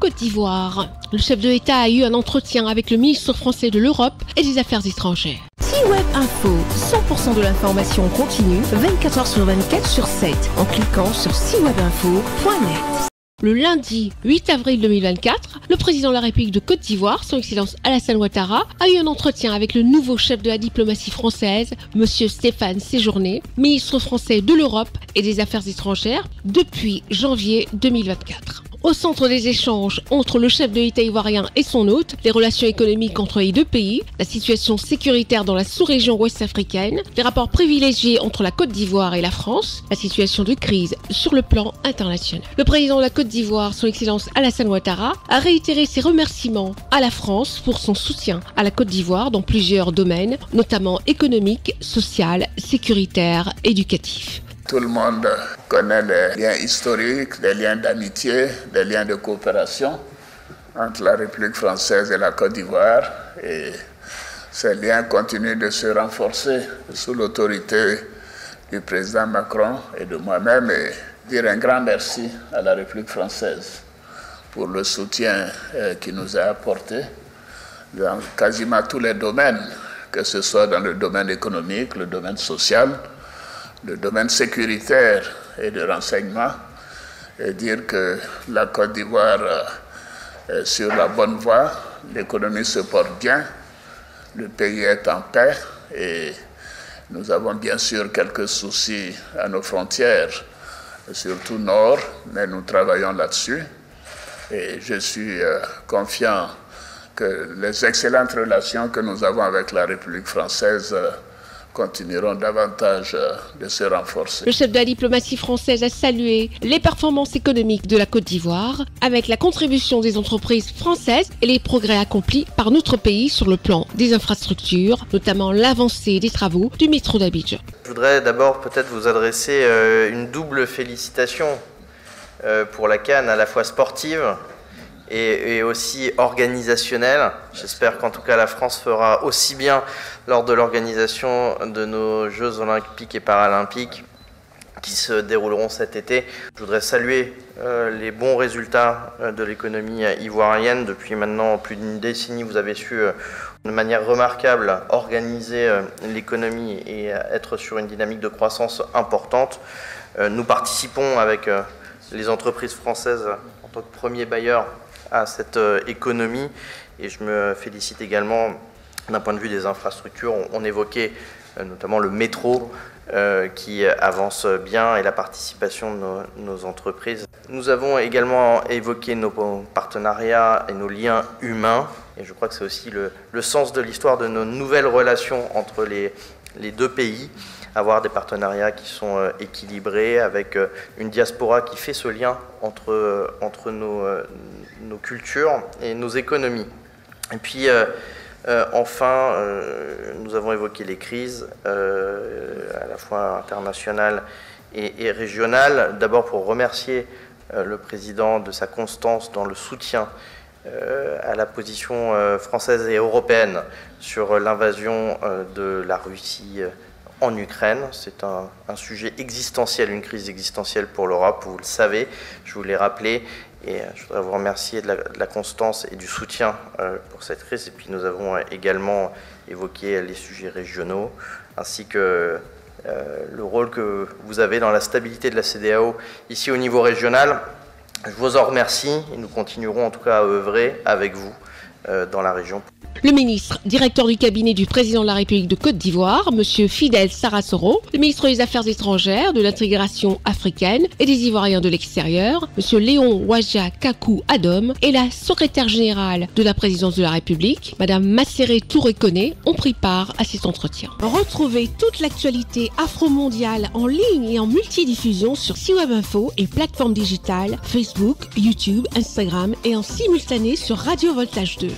Côte d'Ivoire. Le chef de l'État a eu un entretien avec le ministre français de l'Europe et des Affaires étrangères. C-Web Info, 100% de l'information continue, 24 h sur 24 sur 7, en cliquant sur cwebinfo.net. Le lundi 8 avril 2024, le président de la République de Côte d'Ivoire, son Excellence Alassane Ouattara, a eu un entretien avec le nouveau chef de la diplomatie française, M. Stéphane Séjourné, ministre français de l'Europe et des Affaires étrangères, depuis janvier 2024. Au centre des échanges entre le chef de l'État ivoirien et son hôte, les relations économiques entre les deux pays, la situation sécuritaire dans la sous-région ouest-africaine, les rapports privilégiés entre la Côte d'Ivoire et la France, la situation de crise sur le plan international. Le président de la Côte d'Ivoire, son Excellence Alassane Ouattara, a réitéré ses remerciements à la France pour son soutien à la Côte d'Ivoire dans plusieurs domaines, notamment économiques, social, sécuritaire, éducatif. Tout le monde connaît les liens historiques, les liens d'amitié, les liens de coopération entre la République française et la Côte d'Ivoire. Et ces liens continuent de se renforcer sous l'autorité du président Macron et de moi-même. Et dire un grand merci à la République française pour le soutien qu'il nous a apporté dans quasiment tous les domaines, que ce soit dans le domaine économique, le domaine social, le domaine sécuritaire et de renseignement, et dire que la Côte d'Ivoire est sur la bonne voie, l'économie se porte bien, le pays est en paix et nous avons bien sûr quelques soucis à nos frontières, surtout nord, mais nous travaillons là-dessus et je suis confiant que les excellentes relations que nous avons avec la République française continueront davantage de se renforcer. Le chef de la diplomatie française a salué les performances économiques de la Côte d'Ivoire avec la contribution des entreprises françaises et les progrès accomplis par notre pays sur le plan des infrastructures, notamment l'avancée des travaux du métro d'Abidjan. Je voudrais d'abord peut-être vous adresser une double félicitation pour la CAN, à la fois sportive et aussi organisationnelle. J'espère qu'en tout cas la France fera aussi bien lors de l'organisation de nos Jeux olympiques et paralympiques qui se dérouleront cet été. Je voudrais saluer les bons résultats de l'économie ivoirienne. Depuis maintenant plus d'une décennie, vous avez su de manière remarquable organiser l'économie et être sur une dynamique de croissance importante. Nous participons avec les entreprises françaises en tant que premier bailleur à cette économie et je me félicite également d'un point de vue des infrastructures. On évoquait notamment le métro qui avance bien et la participation de nos entreprises. Nous avons également évoqué nos partenariats et nos liens humains et je crois que c'est aussi le sens de l'histoire de nos nouvelles relations entre les deux pays. Avoir des partenariats qui sont équilibrés, avec une diaspora qui fait ce lien entre nos cultures et nos économies. Et puis, enfin, nous avons évoqué les crises, à la fois internationales et régionales. D'abord pour remercier le président de sa constance dans le soutien à la position française et européenne sur l'invasion de la Russie en Ukraine. C'est un sujet existentiel, une crise existentielle pour l'Europe, vous le savez, je vous l'ai rappelé, et je voudrais vous remercier de la constance et du soutien pour cette crise. Et puis nous avons également évoqué les sujets régionaux, ainsi que le rôle que vous avez dans la stabilité de la CEDEAO ici au niveau régional. Je vous en remercie et nous continuerons en tout cas à œuvrer avec vous dans la région. Le ministre, directeur du cabinet du président de la République de Côte d'Ivoire, M. Fidel Sarasoro, le ministre des Affaires étrangères, de l'intégration africaine et des Ivoiriens de l'extérieur, M. Léon Ouaja Kakou Adom, et la secrétaire générale de la présidence de la République, Mme Masséré Touré-Koné, ont pris part à cet entretien. Retrouvez toute l'actualité afro-mondiale en ligne et en multidiffusion sur C-Web Info et plateformes digitales Facebook, YouTube, Instagram et en simultané sur Radio Voltage 2.